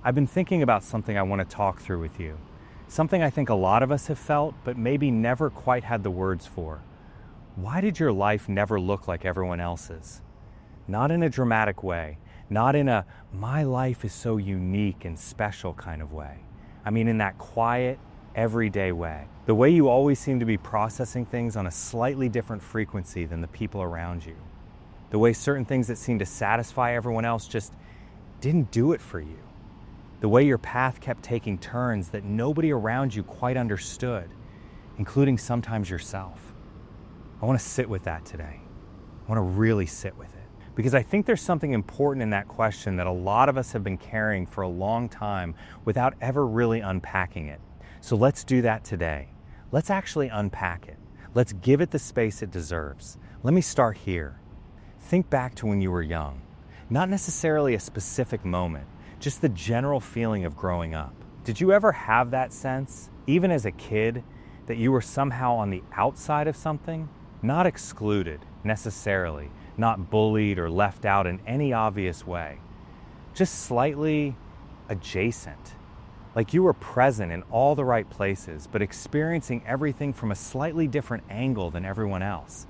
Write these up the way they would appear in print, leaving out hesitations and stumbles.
I've been thinking about something I want to talk through with you. Something I think a lot of us have felt, but maybe never quite had the words for. Why did your life never look like everyone else's? Not in a dramatic way, not in a my life is so unique and special kind of way. I mean in that quiet, everyday way. The way you always seem to be processing things on a slightly different frequency than the people around you. The way certain things that seem to satisfy everyone else just didn't do it for you. The way your path kept taking turns that nobody around you quite understood, including sometimes yourself. I want to sit with that today. I want to really sit with it. Because I think there's something important in that question that a lot of us have been carrying for a long time without ever really unpacking it. So let's do that today. Let's actually unpack it. Let's give it the space it deserves. Let me start here. Think back to when you were young. Not necessarily a specific moment, just the general feeling of growing up. Did you ever have that sense, even as a kid, that you were somehow on the outside of something? Not excluded, necessarily, not bullied or left out in any obvious way. Just slightly adjacent. Like you were present in all the right places, but experiencing everything from a slightly different angle than everyone else.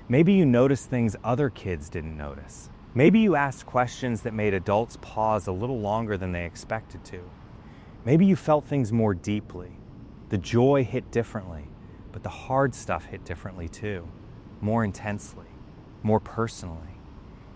Maybe you noticed things other kids didn't notice. Maybe you asked questions that made adults pause a little longer than they expected to. Maybe you felt things more deeply. The joy hit differently, but the hard stuff hit differently too, more intensely, more personally.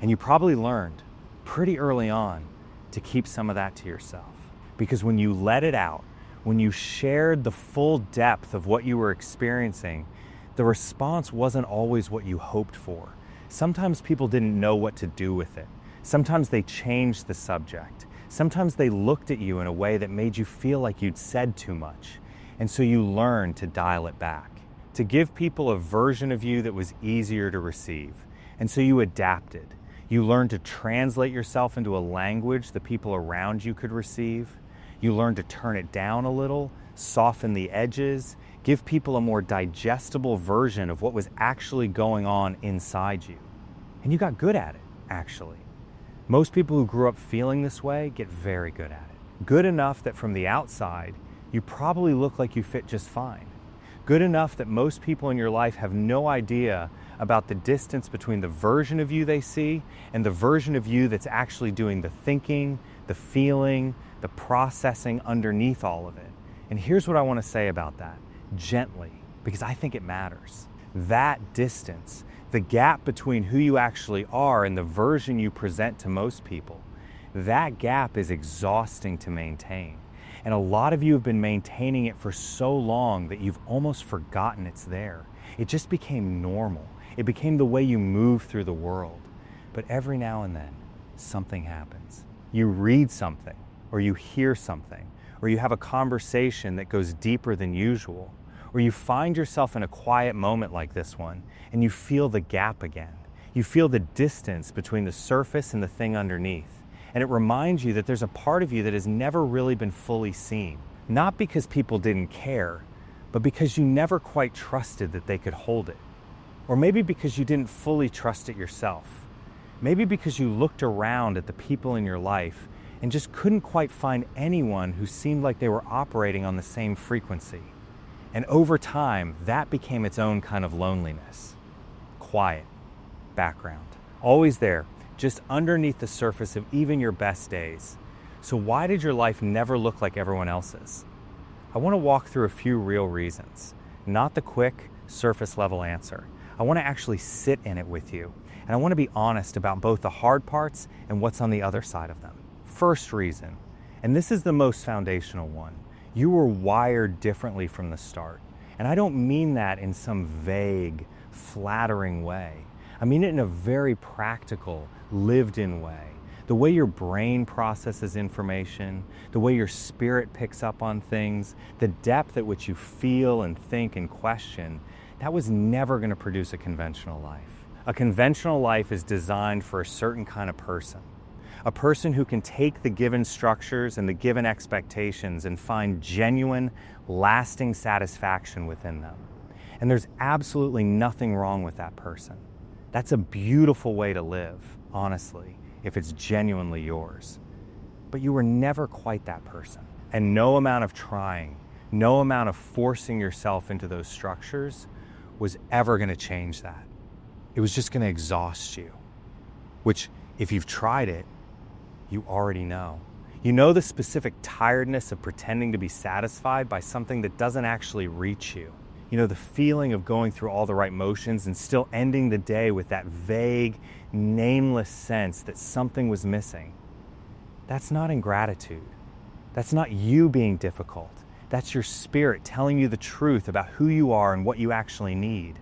And you probably learned pretty early on to keep some of that to yourself. Because when you let it out, when you shared the full depth of what you were experiencing, the response wasn't always what you hoped for. Sometimes people didn't know what to do with it. Sometimes they changed the subject. Sometimes they looked at you in a way that made you feel like you'd said too much. And so you learned to dial it back, to give people a version of you that was easier to receive. And so you adapted. You learned to translate yourself into a language the people around you could receive. You learned to turn it down a little, soften the edges, give people a more digestible version of what was actually going on inside you. And you got good at it, actually. Most people who grew up feeling this way get very good at it. Good enough that from the outside, you probably look like you fit just fine. Good enough that most people in your life have no idea about the distance between the version of you they see and the version of you that's actually doing the thinking, the feeling, the processing underneath all of it. And here's what I want to say about that, gently, because I think it matters. That distance, the gap between who you actually are and the version you present to most people, that gap is exhausting to maintain. And a lot of you have been maintaining it for so long that you've almost forgotten it's there. It just became normal. It became the way you move through the world. But every now and then, something happens. You read something, or you hear something, or you have a conversation that goes deeper than usual, or you find yourself in a quiet moment like this one, and you feel the gap again. You feel the distance between the surface and the thing underneath. And it reminds you that there's a part of you that has never really been fully seen. Not because people didn't care, but because you never quite trusted that they could hold it. Or maybe because you didn't fully trust it yourself. Maybe because you looked around at the people in your life and just couldn't quite find anyone who seemed like they were operating on the same frequency. And over time, that became its own kind of loneliness. Quiet, background, always there, just underneath the surface of even your best days. So why did your life never look like everyone else's? I want to walk through a few real reasons, not the quick, surface level answer. I want to actually sit in it with you, and I want to be honest about both the hard parts and what's on the other side of them. First reason, and this is the most foundational one, you were wired differently from the start. And I don't mean that in some vague, flattering way. I mean it in a very practical, lived-in way. The way your brain processes information, the way your spirit picks up on things, the depth at which you feel and think and question, that was never going to produce a conventional life. A conventional life is designed for a certain kind of person. A person who can take the given structures and the given expectations and find genuine, lasting satisfaction within them. And there's absolutely nothing wrong with that person. That's a beautiful way to live, honestly, if it's genuinely yours. but you were never quite that person. And no amount of trying, no amount of forcing yourself into those structures was ever going to change that. It was just going to exhaust you, which, if you've tried it, you already know. You know the specific tiredness of pretending to be satisfied by something that doesn't actually reach you. You know the feeling of going through all the right motions and still ending the day with that vague, nameless sense that something was missing. That's not ingratitude. That's not you being difficult. That's your spirit telling you the truth about who you are and what you actually need.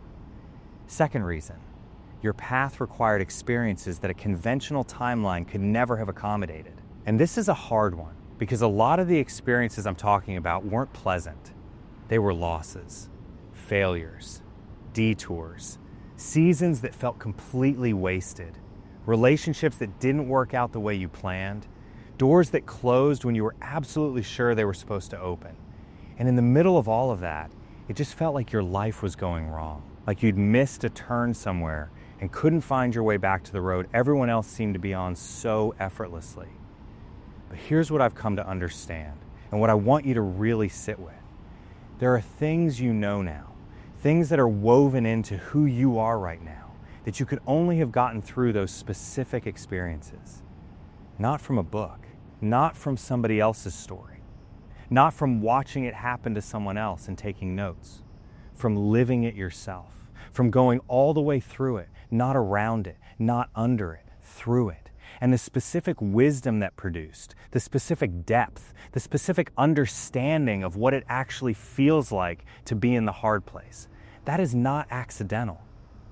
Second reason, your path required experiences that a conventional timeline could never have accommodated. And this is a hard one because a lot of the experiences I'm talking about weren't pleasant. They were losses, failures, detours, seasons that felt completely wasted, relationships that didn't work out the way you planned, doors that closed when you were absolutely sure they were supposed to open. And in the middle of all of that, it just felt like your life was going wrong, like you'd missed a turn somewhere and couldn't find your way back to the road everyone else seemed to be on so effortlessly. But here's what I've come to understand, and what I want you to really sit with. There are things you know now, things that are woven into who you are right now, that you could only have gotten through those specific experiences. Not from a book, not from somebody else's story, not from watching it happen to someone else and taking notes, from living it yourself, from going all the way through it, not around it, not under it, through it. And the specific wisdom that produced, the specific depth, the specific understanding of what it actually feels like to be in the hard place. That is not accidental.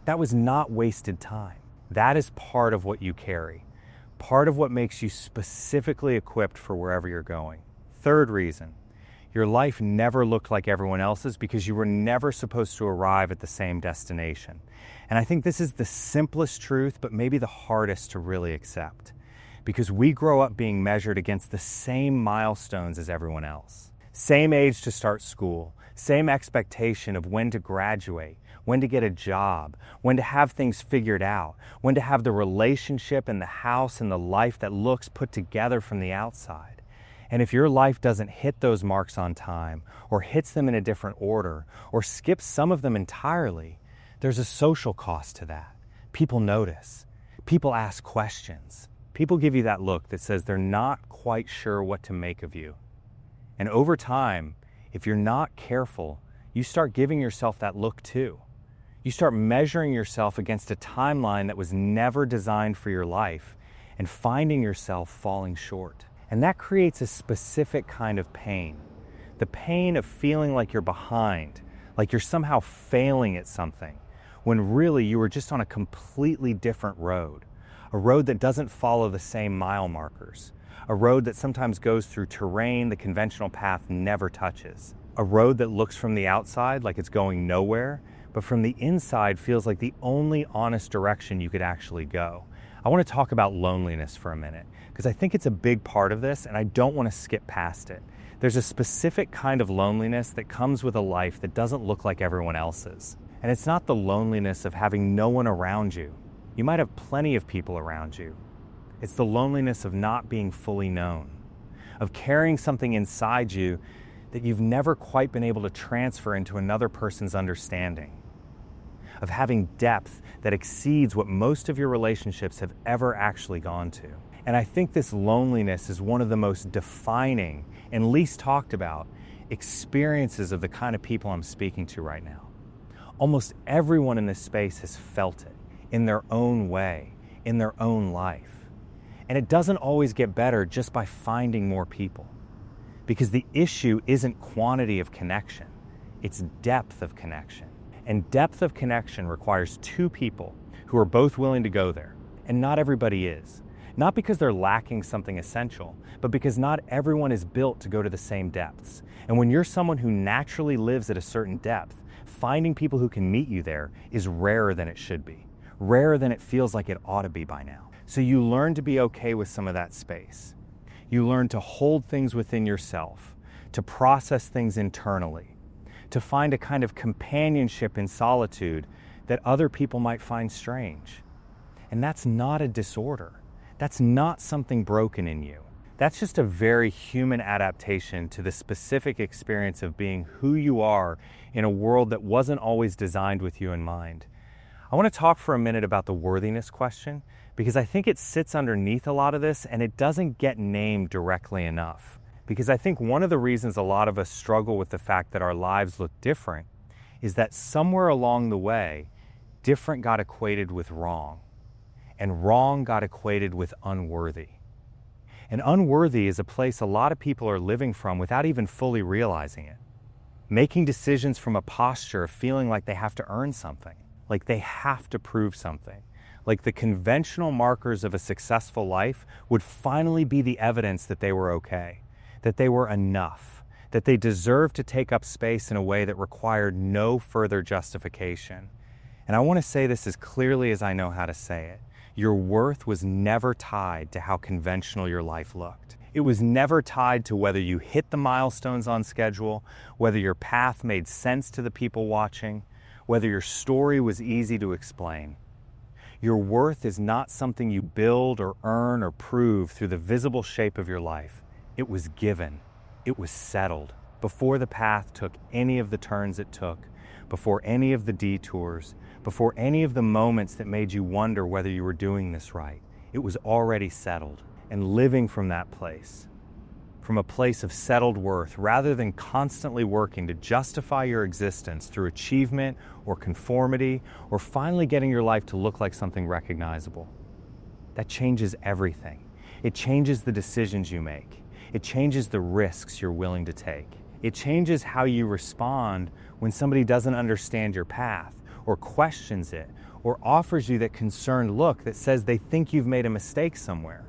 That was not wasted time. That is part of what you carry, part of what makes you specifically equipped for wherever you're going. Third reason, your life never looked like everyone else's because you were never supposed to arrive at the same destination. And I think this is the simplest truth, but maybe the hardest to really accept, because we grow up being measured against the same milestones as everyone else. Same age to start school, same expectation of when to graduate, when to get a job, when to have things figured out, when to have the relationship and the house and the life that looks put together from the outside. And if your life doesn't hit those marks on time, or hits them in a different order, or skips some of them entirely, there's a social cost to that. People notice. People ask questions. People give you that look that says they're not quite sure what to make of you. And over time, if you're not careful, you start giving yourself that look too. You start measuring yourself against a timeline that was never designed for your life and finding yourself falling short. And that creates a specific kind of pain. The pain of feeling like you're behind, like you're somehow failing at something, when really you were just on a completely different road. A road that doesn't follow the same mile markers. A road that sometimes goes through terrain the conventional path never touches. A road that looks from the outside like it's going nowhere, but from the inside feels like the only honest direction you could actually go. I want to talk about loneliness for a minute, because I think it's a big part of this and I don't want to skip past it. There's a specific kind of loneliness that comes with a life that doesn't look like everyone else's. And it's not the loneliness of having no one around you. You might have plenty of people around you. It's the loneliness of not being fully known, of carrying something inside you that you've never quite been able to transfer into another person's understanding, of having depth that exceeds what most of your relationships have ever actually gone to. And I think this loneliness is one of the most defining and least talked about experiences of the kind of people I'm speaking to right now. Almost everyone in this space has felt it in their own way, in their own life. And it doesn't always get better just by finding more people, because the issue isn't quantity of connection, it's depth of connection. And depth of connection requires two people who are both willing to go there. And not everybody is. Not because they're lacking something essential, but because not everyone is built to go to the same depths. And when you're someone who naturally lives at a certain depth, finding people who can meet you there is rarer than it should be. Rarer than it feels like it ought to be by now. So you learn to be okay with some of that space. You learn to hold things within yourself, to process things internally, to find a kind of companionship in solitude that other people might find strange. And that's not a disorder. That's not something broken in you. That's just a very human adaptation to the specific experience of being who you are in a world that wasn't always designed with you in mind. I want to talk for a minute about the worthiness question because I think it sits underneath a lot of this and it doesn't get named directly enough. Because I think one of the reasons a lot of us struggle with the fact that our lives look different is that somewhere along the way, different got equated with wrong, and wrong got equated with unworthy. And unworthy is a place a lot of people are living from without even fully realizing it. Making decisions from a posture of feeling like they have to earn something, like they have to prove something, like the conventional markers of a successful life would finally be the evidence that they were okay, that they were enough, that they deserved to take up space in a way that required no further justification. And I want to say this as clearly as I know how to say it. Your worth was never tied to how conventional your life looked. It was never tied to whether you hit the milestones on schedule, whether your path made sense to the people watching, whether your story was easy to explain. Your worth is not something you build or earn or prove through the visible shape of your life. It was given. It was settled before the path took any of the turns it took, before any of the detours, before any of the moments that made you wonder whether you were doing this right. It was already settled. And living from that place, from a place of settled worth, rather than constantly working to justify your existence through achievement or conformity, or finally getting your life to look like something recognizable. That changes everything. It changes the decisions you make. It changes the risks you're willing to take. It changes how you respond when somebody doesn't understand your path, or questions it, or offers you that concerned look that says they think you've made a mistake somewhere.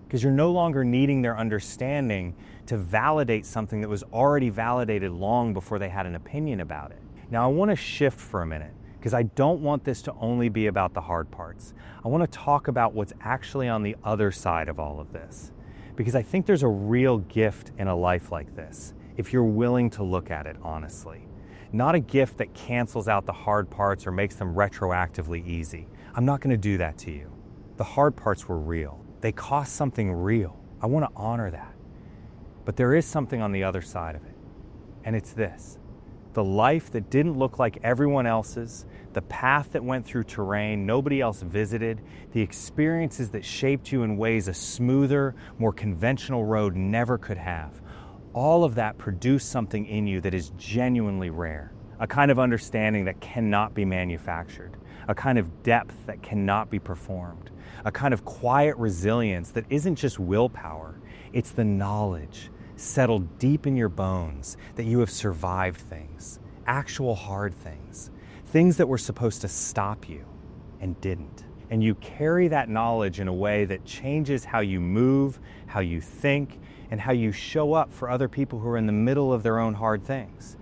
Because you're no longer needing their understanding to validate something that was already validated long before they had an opinion about it. Now I want to shift for a minute, because I don't want this to only be about the hard parts. I want to talk about what's actually on the other side of all of this. Because I think there's a real gift in a life like this, if you're willing to look at it honestly. Not a gift that cancels out the hard parts or makes them retroactively easy. I'm not going to do that to you. The hard parts were real. They cost something real. I want to honor that. But there is something on the other side of it. And it's this. The life that didn't look like everyone else's, the path that went through terrain nobody else visited, the experiences that shaped you in ways a smoother, more conventional road never could have. All of that produced something in you that is genuinely rare. A kind of understanding that cannot be manufactured. A kind of depth that cannot be performed. A kind of quiet resilience that isn't just willpower, it's the knowledge settled deep in your bones that you have survived things, actual hard things, things that were supposed to stop you and didn't. And you carry that knowledge in a way that changes how you move, how you think, and how you show up for other people who are in the middle of their own hard things.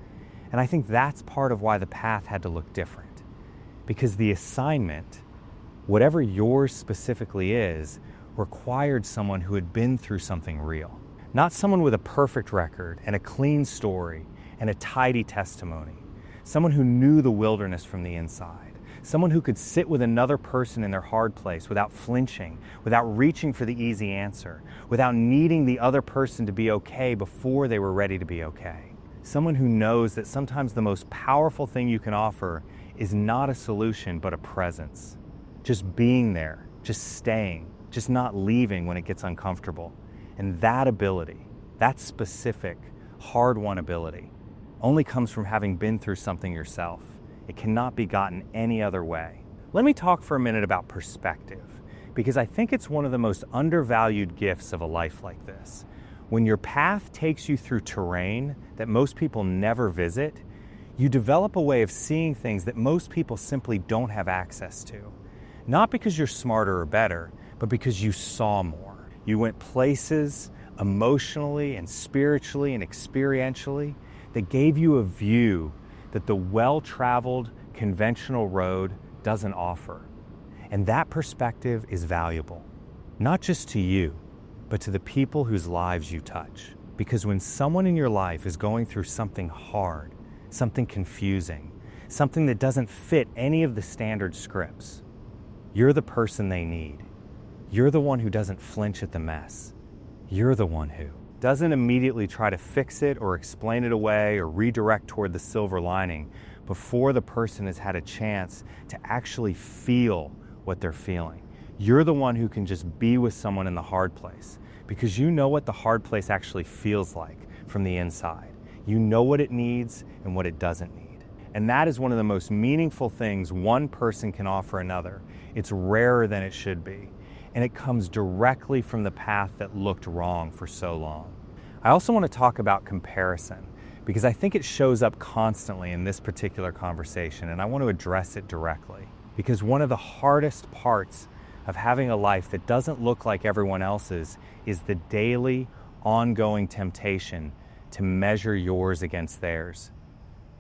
And I think that's part of why the path had to look different. Because the assignment, whatever yours specifically is, required someone who had been through something real. Not someone with a perfect record and a clean story and a tidy testimony. Someone who knew the wilderness from the inside. Someone who could sit with another person in their hard place without flinching, without reaching for the easy answer, without needing the other person to be okay before they were ready to be okay. Someone who knows that sometimes the most powerful thing you can offer is not a solution, but a presence. Just being there, just staying, just not leaving when it gets uncomfortable. And that ability, that specific, hard-won ability, only comes from having been through something yourself. It cannot be gotten any other way. Let me talk for a minute about perspective, because I think it's one of the most undervalued gifts of a life like this. When your path takes you through terrain that most people never visit, you develop a way of seeing things that most people simply don't have access to. Not because you're smarter or better, but because you saw more. You went places emotionally and spiritually and experientially that gave you a view that the well-traveled conventional road doesn't offer. And that perspective is valuable, not just to you, but to the people whose lives you touch. Because when someone in your life is going through something hard, something confusing, something that doesn't fit any of the standard scripts, you're the person they need. You're the one who doesn't flinch at the mess. You're the one who doesn't immediately try to fix it or explain it away or redirect toward the silver lining before the person has had a chance to actually feel what they're feeling. You're the one who can just be with someone in the hard place because you know what the hard place actually feels like from the inside. You know what it needs and what it doesn't need. And that is one of the most meaningful things one person can offer another. It's rarer than it should be. And it comes directly from the path that looked wrong for so long. I also want to talk about comparison because I think it shows up constantly in this particular conversation, and I want to address it directly. Because one of the hardest parts of having a life that doesn't look like everyone else's is the daily, ongoing temptation to measure yours against theirs.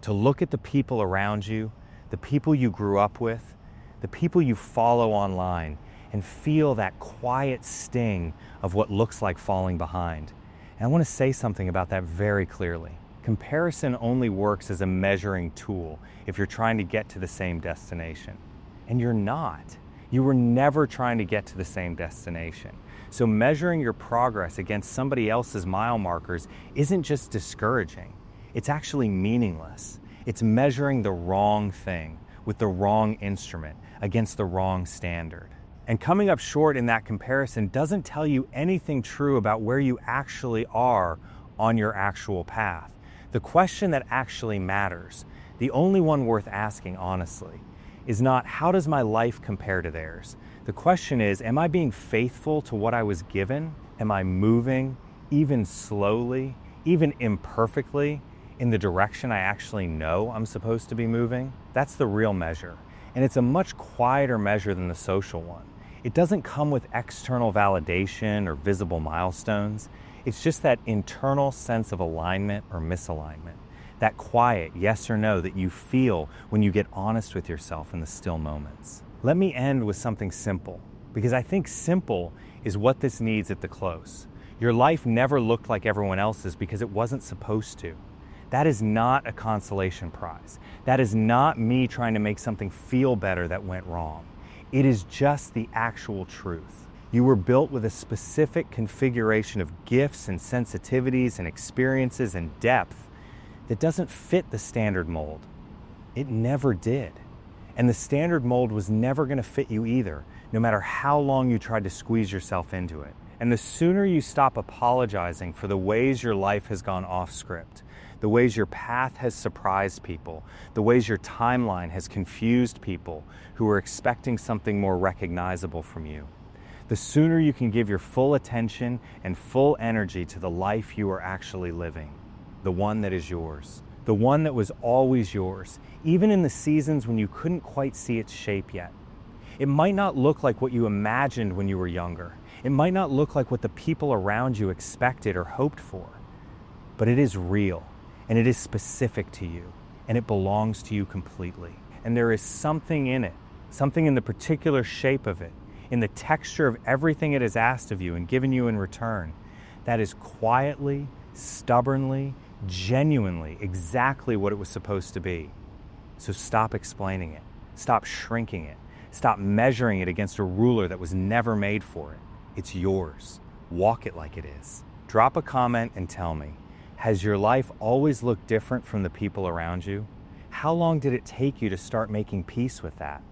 To look at the people around you, the people you grew up with, the people you follow online, and feel that quiet sting of what looks like falling behind. And I want to say something about that very clearly. Comparison only works as a measuring tool if you're trying to get to the same destination. And you're not. You were never trying to get to the same destination. So measuring your progress against somebody else's mile markers isn't just discouraging. It's actually meaningless. It's measuring the wrong thing with the wrong instrument against the wrong standard. And coming up short in that comparison doesn't tell you anything true about where you actually are on your actual path. The question that actually matters, the only one worth asking honestly, is not how does my life compare to theirs? The question is, am I being faithful to what I was given? Am I moving, even slowly, even imperfectly, in the direction I actually know I'm supposed to be moving? That's the real measure. And it's a much quieter measure than the social one. It doesn't come with external validation or visible milestones. It's just that internal sense of alignment or misalignment. That quiet yes or no that you feel when you get honest with yourself in the still moments. Let me end with something simple, because I think simple is what this needs at the close. Your life never looked like everyone else's because it wasn't supposed to. That is not a consolation prize. That is not me trying to make something feel better that went wrong. It is just the actual truth. You were built with a specific configuration of gifts and sensitivities and experiences and depth that doesn't fit the standard mold. It never did. And the standard mold was never going to fit you either, no matter how long you tried to squeeze yourself into it. And the sooner you stop apologizing for the ways your life has gone off script, the ways your path has surprised people, the ways your timeline has confused people who are expecting something more recognizable from you, the sooner you can give your full attention and full energy to the life you are actually living, the one that is yours, the one that was always yours, even in the seasons when you couldn't quite see its shape yet. It might not look like what you imagined when you were younger. It might not look like what the people around you expected or hoped for, but it is real. And it is specific to you, and it belongs to you completely. And there is something in it, something in the particular shape of it, in the texture of everything it has asked of you and given you in return, that is quietly, stubbornly, genuinely exactly what it was supposed to be. So stop explaining it, stop shrinking it, stop measuring it against a ruler that was never made for it. It's yours. Walk it like it is. Drop a comment and tell me, has your life always looked different from the people around you? How long did it take you to start making peace with that?